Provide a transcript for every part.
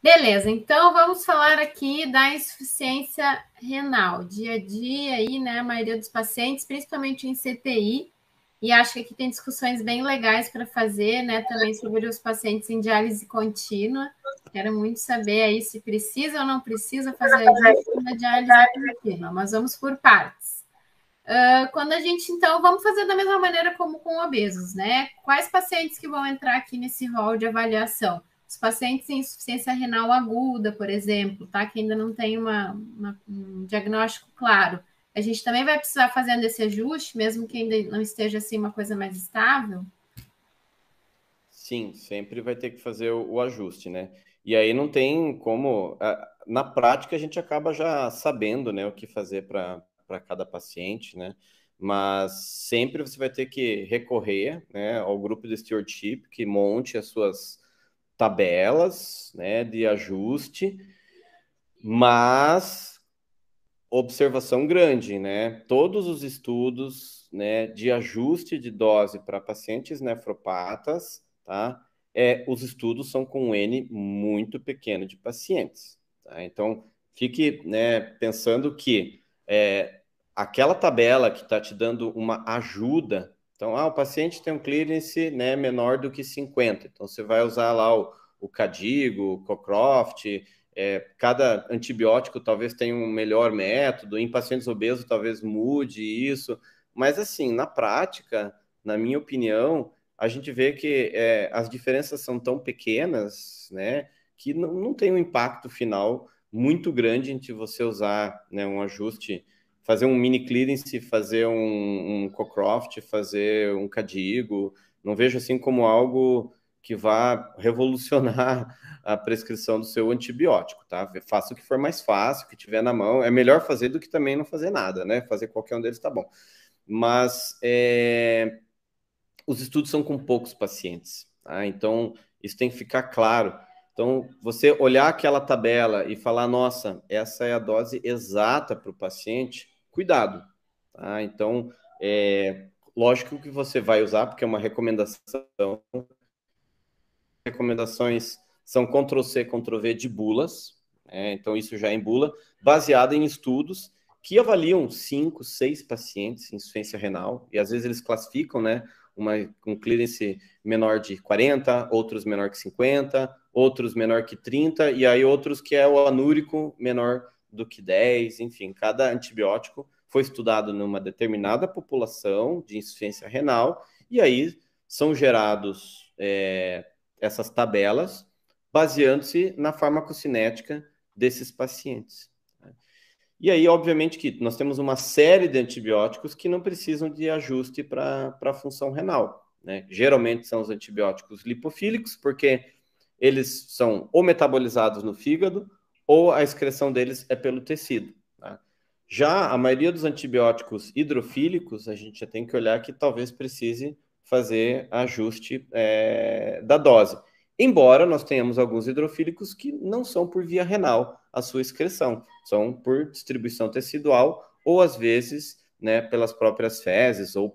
Beleza, então vamos falar aqui da insuficiência renal. Dia a dia aí, né, a maioria dos pacientes, principalmente em CTI, e acho que aqui tem discussões bem legais para fazer, né, também sobre os pacientes em diálise contínua. Quero muito saber aí se precisa ou não precisa fazer ajuste na diálise contínua, mas vamos por partes. Quando a gente, então, vamos fazer da mesma maneira como com obesos, né? Quais pacientes que vão entrar aqui nesse rol de avaliação? Os pacientes em insuficiência renal aguda, por exemplo, tá? Que ainda não tem um diagnóstico claro. A gente também vai precisar fazendo esse ajuste, mesmo que ainda não esteja assim uma coisa mais estável? Sim, sempre vai ter que fazer o ajuste, né? E aí não tem como. Na prática, a gente acaba já sabendo, né, o que fazer para cada paciente, né? Mas sempre você vai ter que recorrer, né, ao grupo de stewardship que monte as suas tabelas, né, de ajuste, mas observação grande, né? Todos os estudos, né, de ajuste de dose para pacientes nefropatas, tá? Os estudos são com um N muito pequeno de pacientes, tá? Então, fique, né, pensando que aquela tabela que está te dando uma ajuda, então, o paciente tem um clearance, né, menor do que 50, então você vai usar lá o Cadigo, o Cockcroft, cada antibiótico talvez tenha um melhor método, em pacientes obesos talvez mude isso, mas assim, na prática, na minha opinião, a gente vê que as diferenças são tão pequenas, né, que não tem um impacto final muito grande entre você usar, né, um ajuste, fazer um mini clearance, fazer um Cockcroft, fazer um Cadigo, não vejo assim como algo que vá revolucionar a prescrição do seu antibiótico, tá? Faça o que for mais fácil, o que tiver na mão. É melhor fazer do que também não fazer nada, né? Fazer qualquer um deles tá bom. Mas os estudos são com poucos pacientes, tá? Então, isso tem que ficar claro. Então, você olhar aquela tabela e falar, nossa, essa é a dose exata para o paciente, cuidado, tá? Então, lógico que você vai usar, porque é uma recomendação, recomendações são Ctrl+C, Ctrl+V de bulas, então isso já é em bula, baseada em estudos que avaliam 5, 6 pacientes em insuficiência renal, e às vezes eles classificam, né, um clearance menor de 40, outros menor que 50, outros menor que 30, e aí outros que é o anúrico menor do que 10, enfim, cada antibiótico foi estudado numa determinada população de insuficiência renal, e aí são gerados essas tabelas, baseando-se na farmacocinética desses pacientes. E aí, obviamente, que nós temos uma série de antibióticos que não precisam de ajuste para a função renal, né? Geralmente são os antibióticos lipofílicos, porque eles são ou metabolizados no fígado, ou a excreção deles é pelo tecido, tá? Já a maioria dos antibióticos hidrofílicos, a gente já tem que olhar que talvez precise fazer ajuste da dose. Embora nós tenhamos alguns hidrofílicos que não são por via renal a sua excreção, são por distribuição tecidual ou às vezes, né, pelas próprias fezes ou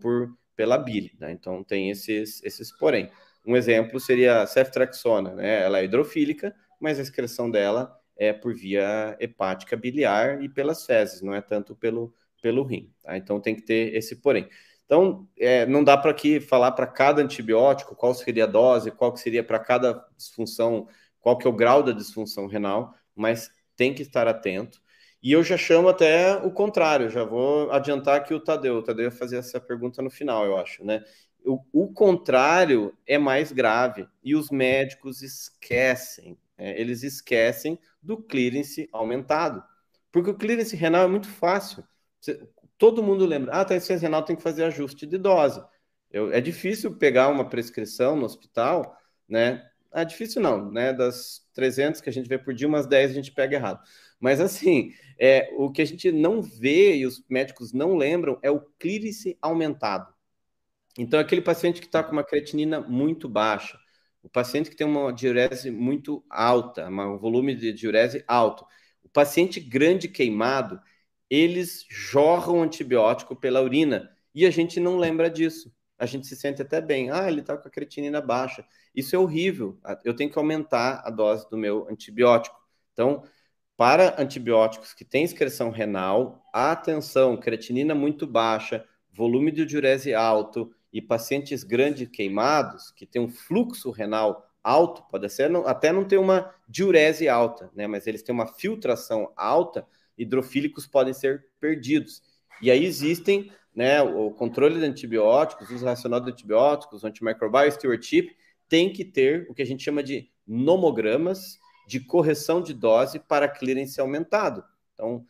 pela bile, né? Então tem esses porém. Um exemplo seria a ceftriaxona, né? Ela é hidrofílica, mas a excreção dela é por via hepática biliar e pelas fezes, não é tanto pelo rim, tá? Então tem que ter esse porém. Então, não dá para aqui falar para cada antibiótico qual seria a dose, qual que seria para cada disfunção, qual que é o grau da disfunção renal, mas tem que estar atento. E eu já chamo até o contrário, já vou adiantar aqui o Tadeu. O Tadeu ia fazer essa pergunta no final, eu acho, né? O contrário é mais grave e os médicos esquecem, eles esquecem do clearance aumentado. Porque o clearance renal é muito fácil. Todo mundo lembra, tá, insuficiência renal tem que fazer ajuste de dose. É difícil pegar uma prescrição no hospital, né? Difícil não, né? Das 300 que a gente vê por dia, umas 10 a gente pega errado. Mas assim, o que a gente não vê e os médicos não lembram é o clearance aumentado. Então, aquele paciente que está com uma creatinina muito baixa, o paciente que tem uma diurese muito alta, um volume de diurese alto, o paciente grande queimado, eles jorram antibiótico pela urina e a gente não lembra disso. a gente se sente até bem. Ah, ele está com a creatinina baixa. Isso é horrível. Eu tenho que aumentar a dose do meu antibiótico. Então, para antibióticos que têm excreção renal, atenção, creatinina muito baixa, volume de diurese alto e pacientes grandes queimados, que têm um fluxo renal alto, pode ser até não ter uma diurese alta, né? Mas eles têm uma filtração alta, hidrofílicos podem ser perdidos. E aí existem, né, o controle de antibióticos, uso racional de antibióticos, antimicrobial stewardship, tem que ter o que a gente chama de nomogramas de correção de dose para clearance aumentado. Então,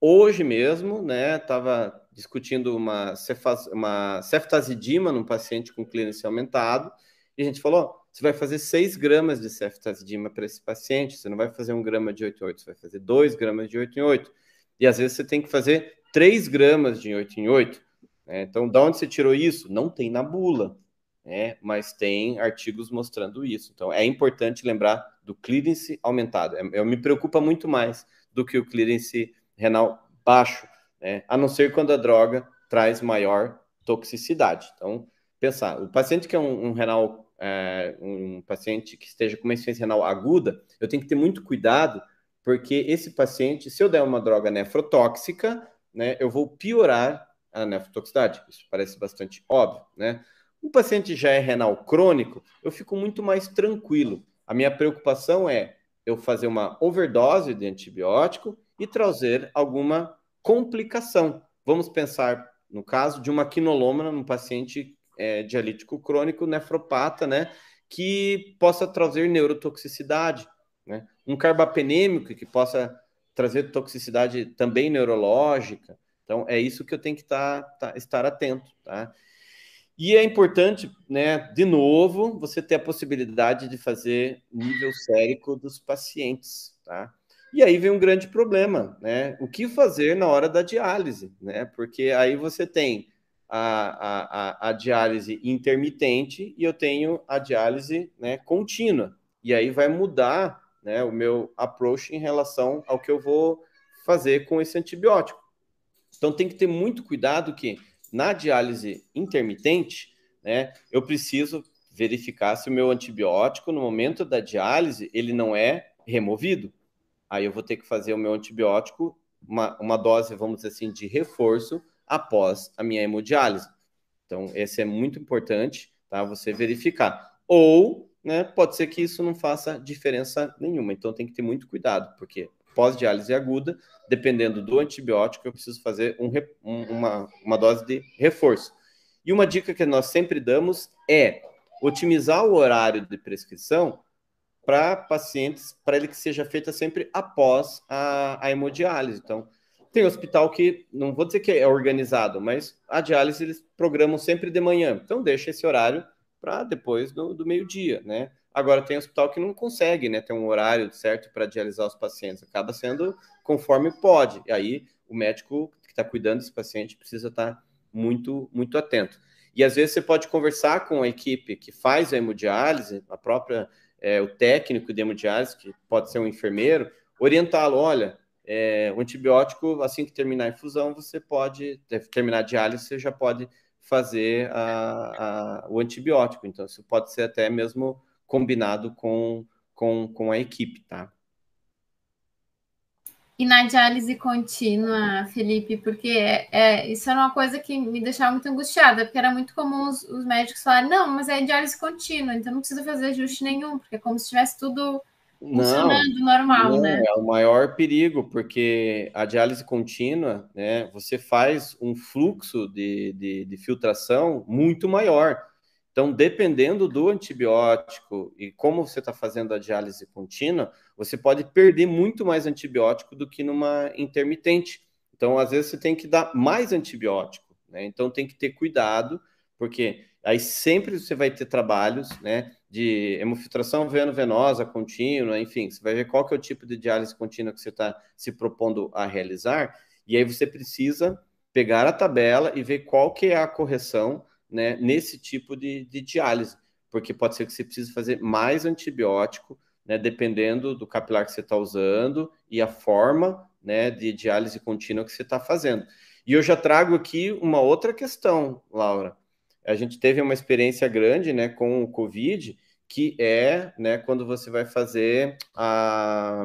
hoje mesmo, né, estava discutindo uma ceftazidima num paciente com clearance aumentado, e a gente falou, você vai fazer 6 gramas de ceftazidima para esse paciente, você não vai fazer 1 grama de 8 em 8, você vai fazer 2 gramas de 8 em 8. E às vezes você tem que fazer 3 gramas de 8 em 8. Né? Então, de onde você tirou isso? Não tem na bula, né? Mas tem artigos mostrando isso. Então, é importante lembrar do clearance aumentado. Eu me preocupa muito mais do que o clearance renal baixo, né? A não ser quando a droga traz maior toxicidade. Então, pensar, o paciente que é um renal, um paciente que esteja com uma insuficiência renal aguda, eu tenho que ter muito cuidado, porque esse paciente, se eu der uma droga nefrotóxica, né, eu vou piorar a nefrotoxicidade. Isso parece bastante óbvio, né? O paciente já é renal crônico, eu fico muito mais tranquilo. A minha preocupação é eu fazer uma overdose de antibiótico e trazer alguma complicação. Vamos pensar no caso de uma quinoloma num paciente dialítico crônico, nefropata, né, que possa trazer neurotoxicidade, né? Um carbapenêmico que possa trazer toxicidade também neurológica. Então, é isso que eu tenho que estar atento, tá? E é importante, né, de novo, você ter a possibilidade de fazer nível sérico dos pacientes, tá? E aí vem um grande problema, né? O que fazer na hora da diálise, né? Porque aí você tem a diálise intermitente e eu tenho a diálise, né, contínua. E aí vai mudar, né, o meu approach em relação ao que eu vou fazer com esse antibiótico. Então tem que ter muito cuidado que na diálise intermitente, né, eu preciso verificar se o meu antibiótico no momento da diálise ele não é removido. Aí eu vou ter que fazer o meu antibiótico, uma dose, vamos dizer assim, de reforço após a minha hemodiálise. Então, esse é muito importante, tá? Você verificar. Ou, né, pode ser que isso não faça diferença nenhuma. Então, tem que ter muito cuidado, porque pós-diálise aguda, dependendo do antibiótico, eu preciso fazer uma dose de reforço. E uma dica que nós sempre damos é otimizar o horário de prescrição para pacientes, para ele que seja feita sempre após a hemodiálise. Então, tem hospital que, não vou dizer que é organizado, mas a diálise eles programam sempre de manhã. Então, deixa esse horário para depois do meio-dia, né? Agora, tem hospital que não consegue, né, ter um horário certo para dialisar os pacientes. Acaba sendo conforme pode. E aí, o médico que está cuidando desse paciente precisa estar muito, muito atento. E, às vezes, você pode conversar com a equipe que faz a hemodiálise, a própria o técnico de hemodiálise, que pode ser um enfermeiro, orientá-lo, olha, o antibiótico, assim que terminar a infusão, você pode, terminar a diálise, você já pode fazer o antibiótico. Então, isso pode ser até mesmo combinado com a equipe, tá? E na diálise contínua, Felipe, porque isso era uma coisa que me deixava muito angustiada, porque era muito comum os médicos falarem, não, mas é diálise contínua, então não precisa fazer ajuste nenhum, porque é como se estivesse tudo funcionando normal, não, né? é o maior perigo, porque a diálise contínua, né, você faz um fluxo de filtração muito maior. Então, dependendo do antibiótico e como você está fazendo a diálise contínua, você pode perder muito mais antibiótico do que numa intermitente. Então, às vezes, você tem que dar mais antibiótico, né? Então, tem que ter cuidado, porque aí sempre você vai ter trabalhos, né, de hemofiltração veno-venosa contínua, enfim, você vai ver qual que é o tipo de diálise contínua que você está se propondo a realizar, e aí você precisa pegar a tabela e ver qual que é a correção, né, nesse tipo de diálise, porque pode ser que você precise fazer mais antibiótico, né, dependendo do capilar que você está usando e a forma, né, de diálise contínua que você está fazendo. E eu já trago aqui uma outra questão, Laura. a gente teve uma experiência grande, né, com o COVID, que é, né, quando você vai fazer a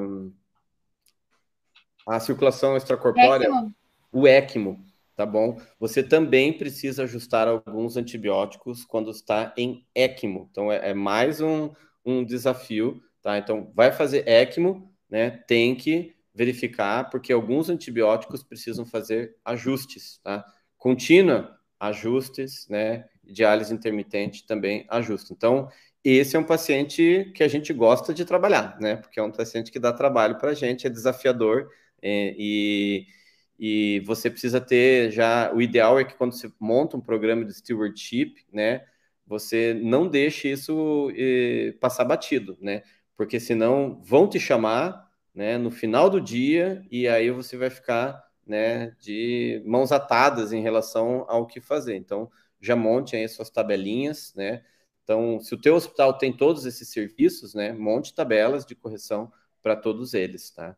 circulação extracorpórea, ECMO? o ECMO, tá bom? Você também precisa ajustar alguns antibióticos quando está em ECMO. Então, é mais um desafio, tá? Então, vai fazer ECMO, né? Tem que verificar, porque alguns antibióticos precisam fazer ajustes, tá? Contínua, ajustes, né? Diálise intermitente também ajusta. Então, esse é um paciente que a gente gosta de trabalhar, né? Porque é um paciente que dá trabalho para a gente, é desafiador, e você precisa ter já. O ideal é que quando você monta um programa de stewardship, né, você não deixe isso passar batido, né? Porque senão vão te chamar, né, no final do dia e aí você vai ficar, né, de mãos atadas em relação ao que fazer. Então, já monte aí suas tabelinhas, né? Então, se o teu hospital tem todos esses serviços, né, monte tabelas de correção para todos eles, tá?